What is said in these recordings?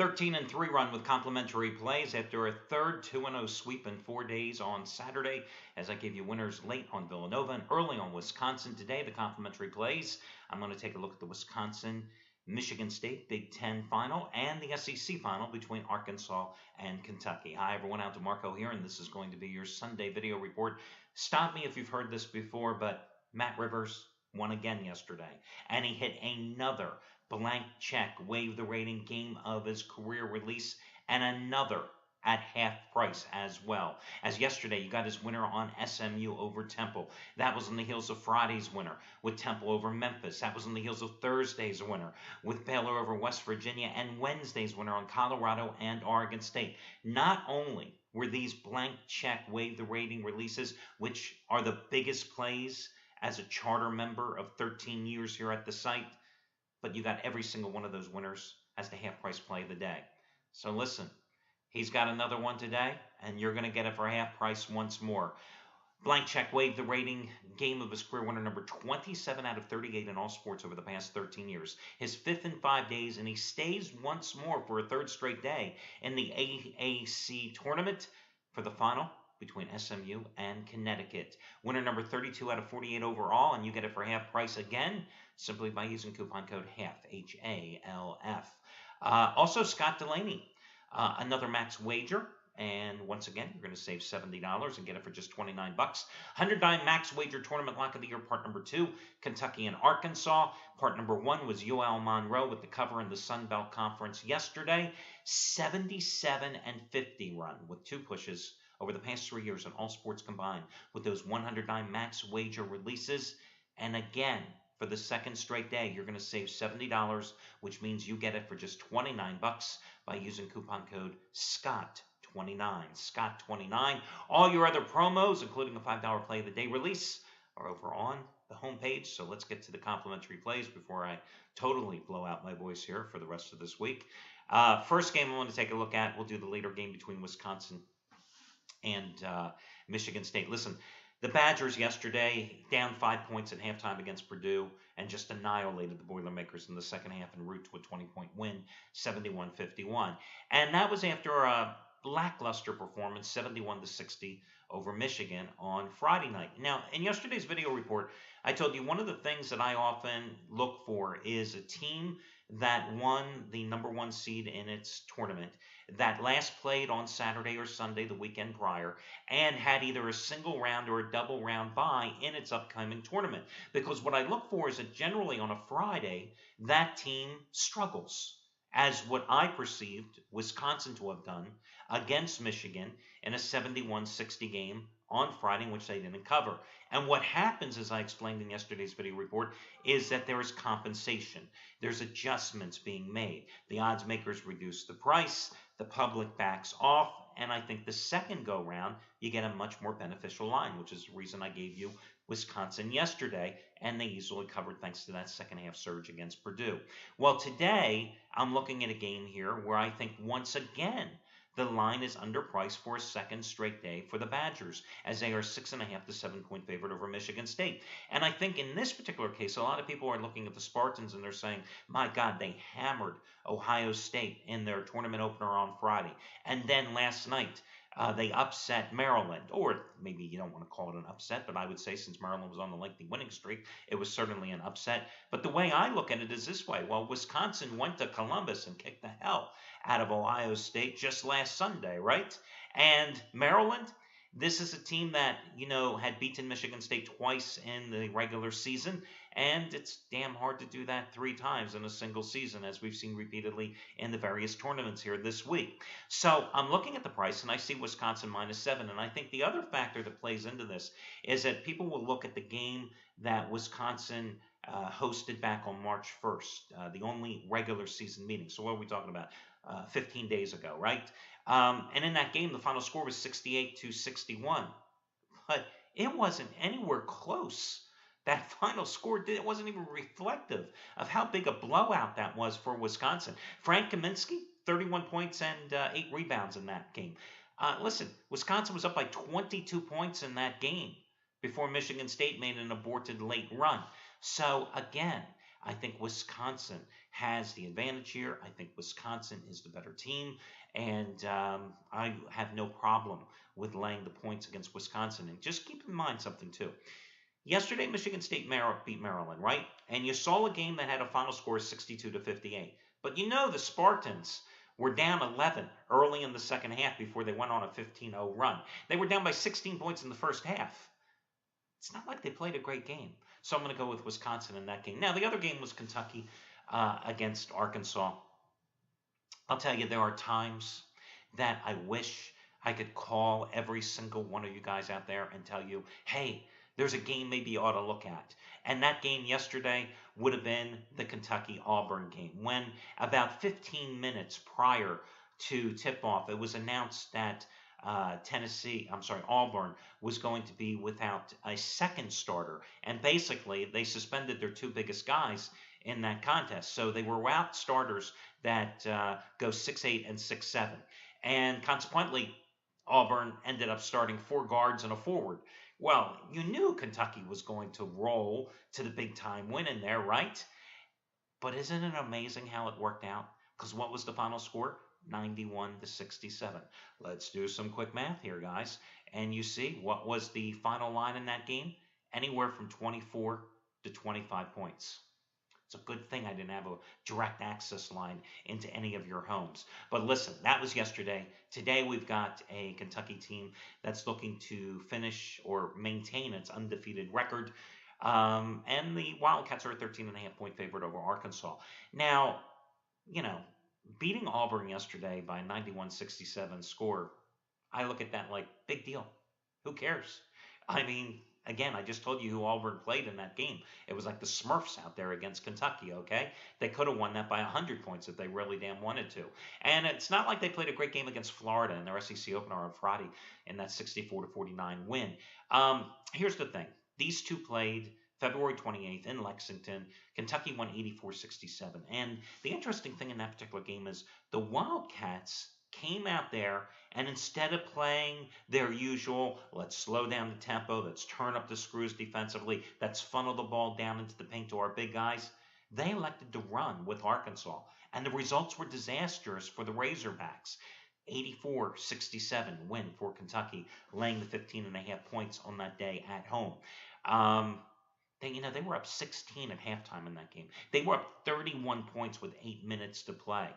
13-3 run with complimentary plays after a third 2-0 sweep in 4 days on Saturday. As I gave you winners late on Villanova and early on Wisconsin today, the complimentary plays. I'm going to take a look at the Wisconsin-Michigan State Big Ten final and the SEC final between Arkansas and Kentucky. Hi everyone, Al DeMarco here, and this is going to be your Sunday video report. Stop me if you've heard this before, but Matt Rivers won again yesterday, and he hit another blank check, waive the rating game of his career release, and another at half price as well. As yesterday, you got his winner on SMU over Temple. That was on the heels of Friday's winner with Temple over Memphis. That was on the heels of Thursday's winner with Baylor over West Virginia, and Wednesday's winner on Colorado and Oregon State. Not only were these blank check, waive the rating releases, which are the biggest plays as a charter member of 13 years here at the site, but you got every single one of those winners as the half price play of the day. So listen, he's got another one today, and you're going to get it for half price once more. Blank check, waive the rating, game of his career, winner number 27 out of 38 in all sports over the past 13 years. His fifth in 5 days, and he stays once more for a third straight day in the AAC tournament for the final between SMU and Connecticut. Winner number 32 out of 48 overall, and you get it for half price again, simply by using coupon code HALF, H-A-L-F. Also, Scott Delaney, another max wager, and once again, you're going to save $70 and get it for just 29 bucks. $100 max wager tournament lock of the year, part number 2, Kentucky and Arkansas. Part number 1 was UL Monroe with the cover in the Sun Belt Conference yesterday. 77-50 run with 2 pushes over the past 3 years in all sports combined with those $100 max wager releases. And again, for the second straight day, you're going to save $70, which means you get it for just 29 bucks by using coupon code SCOTT29. SCOTT29. All your other promos, including a $5 play of the day release, are over on the homepage. So let's get to the complimentary plays before I totally blow out my voice here for the rest of this week. First game I want to take a look at, we'll do the later game between Wisconsin and Michigan State. Listen, the Badgers yesterday down 5 points at halftime against Purdue and just annihilated the Boilermakers in the second half en route to a 20-point win, 71-51. And that was after a lackluster performance, 71-60 over Michigan on Friday night. Now, in yesterday's video report, I told you one of the things that I often look for is a team that won the number 1 seed in its tournament, that last played on Saturday or Sunday the weekend prior, and had either a single round or a double round bye in its upcoming tournament. Because what I look for is that generally on a Friday, that team struggles, as what I perceived Wisconsin to have done against Michigan in a 71-60 game on Friday, in which they didn't cover. And what happens, as I explained in yesterday's video report, is that there is compensation. There's adjustments being made. The odds makers reduce the price, the public backs off, and I think the second go-round, you get a much more beneficial line, which is the reason I gave you Wisconsin yesterday, and they easily covered thanks to that second half surge against Purdue. Well, today, I'm looking at a game here where I think once again, the line is underpriced for a second straight day for the Badgers, as they are 6.5 to 7 point favorite over Michigan State. And I think in this particular case, a lot of people are looking at the Spartans and they're saying, my God, they hammered Ohio State in their tournament opener on Friday. And then last night, they upset Maryland, or maybe you don't want to call it an upset, but I would say since Maryland was on the lengthy winning streak, it was certainly an upset. But the way I look at it is this way. Well, Wisconsin went to Columbus and kicked the hell out of Ohio State just last Sunday, right? And Maryland, this is a team that, had beaten Michigan State twice in the regular season, and it's damn hard to do that 3 times in a single season, as we've seen repeatedly in the various tournaments here this week. So I'm looking at the price, and I see Wisconsin -7, and I think the other factor that plays into this is that people will look at the game that Wisconsin hosted back on March 1st, the only regular season meeting. So what are we talking about? 15 days ago, right? And in that game, the final score was 68-61. But it wasn't anywhere close. That final score, it wasn't even reflective of how big a blowout that was for Wisconsin. Frank Kaminsky, 31 points and 8 rebounds in that game. Listen, Wisconsin was up by 22 points in that game before Michigan State made an aborted late run. So again, I think Wisconsin has the advantage here. I think Wisconsin is the better team, and I have no problem with laying the points against Wisconsin. And just keep in mind something too. Yesterday, Michigan State beat Maryland, right? And you saw a game that had a final score of 62 to 58. But you know the Spartans were down 11 early in the second half before they went on a 15-0 run. They were down by 16 points in the first half. It's not like they played a great game. So I'm going to go with Wisconsin in that game. Now, the other game was Kentucky against Arkansas. I'll tell you, there are times that I wish I could call every single one of you guys out there and tell you, hey, there's a game maybe you ought to look at. And that game yesterday would have been the Kentucky Auburn game, when about 15 minutes prior to tip off, it was announced that Auburn was going to be without a second starter. And basically, they suspended their two biggest guys in that contest. So they were without starters that go 6'8" and 6'7". And consequently, Auburn ended up starting four guards and a forward. Well, you knew Kentucky was going to roll to the big time win in there, right? But isn't it amazing how it worked out? Because what was the final score? 91 to 67. Let's do some quick math here, guys. And you see, what was the final line in that game? Anywhere from 24 to 25 points. It's a good thing I didn't have a direct access line into any of your homes. But listen, that was yesterday. Today we've got a Kentucky team that's looking to finish or maintain its undefeated record. And the Wildcats are a 13.5-point favorite over Arkansas. Now, beating Auburn yesterday by 91-67 score, I look at that like, big deal. Who cares? I mean, again, I just told you who Auburn played in that game. It was like the Smurfs out there against Kentucky, okay? They could have won that by 100 points if they really damn wanted to. And it's not like they played a great game against Florida in their SEC opener on Friday in that 64-49 win. Here's the thing. These two played February 28th in Lexington. Kentucky won 84-67. And the interesting thing in that particular game is the Wildcats came out there, and instead of playing their usual, let's slow down the tempo, let's turn up the screws defensively, let's funnel the ball down into the paint to our big guys, they elected to run with Arkansas. And the results were disastrous for the Razorbacks. 84-67 win for Kentucky, laying the 15.5 points on that day at home. They were up 16 at halftime in that game. They were up 31 points with 8 minutes to play.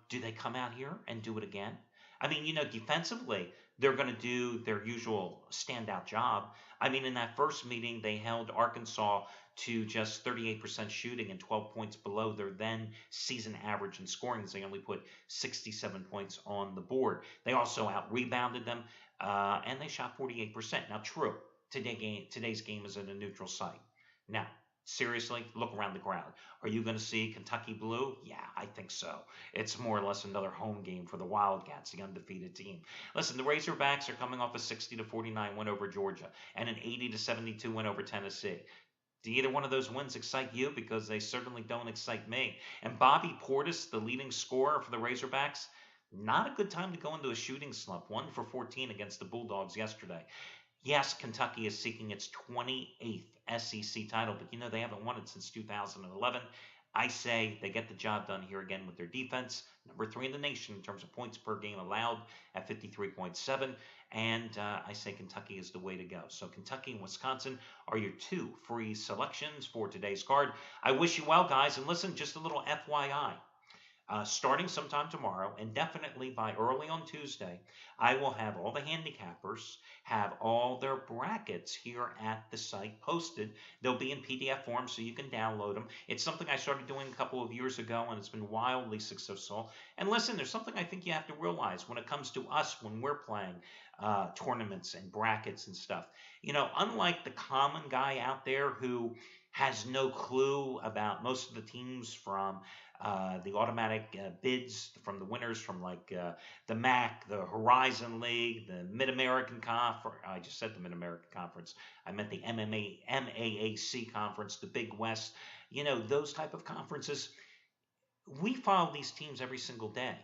Do they come out here and do it again? I mean, defensively, they're going to do their usual standout job. I mean, in that first meeting, they held Arkansas to just 38% shooting and 12 points below their then season average in scoring. They only put 67 points on the board. They also out-rebounded them, and they shot 48%. Now, true, today's game is at a neutral site. Now, seriously, look around the crowd. Are you going to see Kentucky blue? Yeah, I think so. It's more or less another home game for the Wildcats, the undefeated team. Listen, the Razorbacks are coming off a 60-49 win over Georgia and an 80-72 win over Tennessee. Do either one of those wins excite you? Because they certainly don't excite me. And Bobby Portis, the leading scorer for the Razorbacks, not a good time to go into a shooting slump. 1 for 14 against the Bulldogs yesterday. Yes, Kentucky is seeking its 28th SEC title, but they haven't won it since 2011. I say they get the job done here again with their defense. Number 3 in the nation in terms of points per game allowed at 53.7. And I say Kentucky is the way to go. So Kentucky and Wisconsin are your 2 free selections for today's card. I wish you well, guys. And listen, just a little FYI. Starting sometime tomorrow, and definitely by early on Tuesday, I will have all the handicappers have all their brackets here at the site posted. They'll be in PDF form so you can download them. It's something I started doing a couple of years ago, and it's been wildly successful. And listen, there's something I think you have to realize when it comes to us when we're playing tournaments and brackets and stuff. Unlike the common guy out there who has no clue about most of the teams from the automatic bids from the winners from the MAC, the Horizon League, the Mid-American Conference. I just said the Mid-American Conference. I meant the MAAC Conference, the Big West. Those type of conferences. We follow these teams every single day.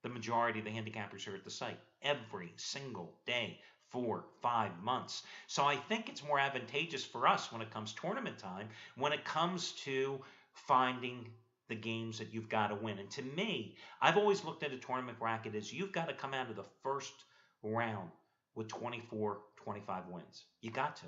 The majority of the handicappers here at the site, every single day, 4, 5 months. So I think it's more advantageous for us when it comes tournament time, when it comes to finding the games that you've got to win. And to me, I've always looked at a tournament bracket as you've got to come out of the first round with 24, 25 wins. You got to.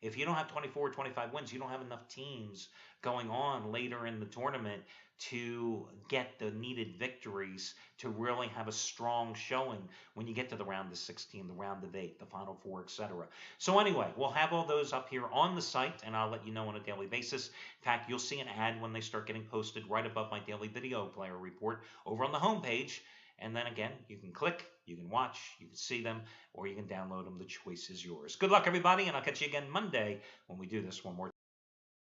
If you don't have 24 or 25 wins, you don't have enough teams going on later in the tournament to get the needed victories to really have a strong showing when you get to the round of 16, the round of 8, the final 4, etc. So anyway, we'll have all those up here on the site, and I'll let you know on a daily basis. In fact, you'll see an ad when they start getting posted right above my daily video player report over on the home page. And then again, you can click, you can watch, you can see them, or you can download them. The choice is yours. Good luck, everybody, and I'll catch you again Monday when we do this one more time.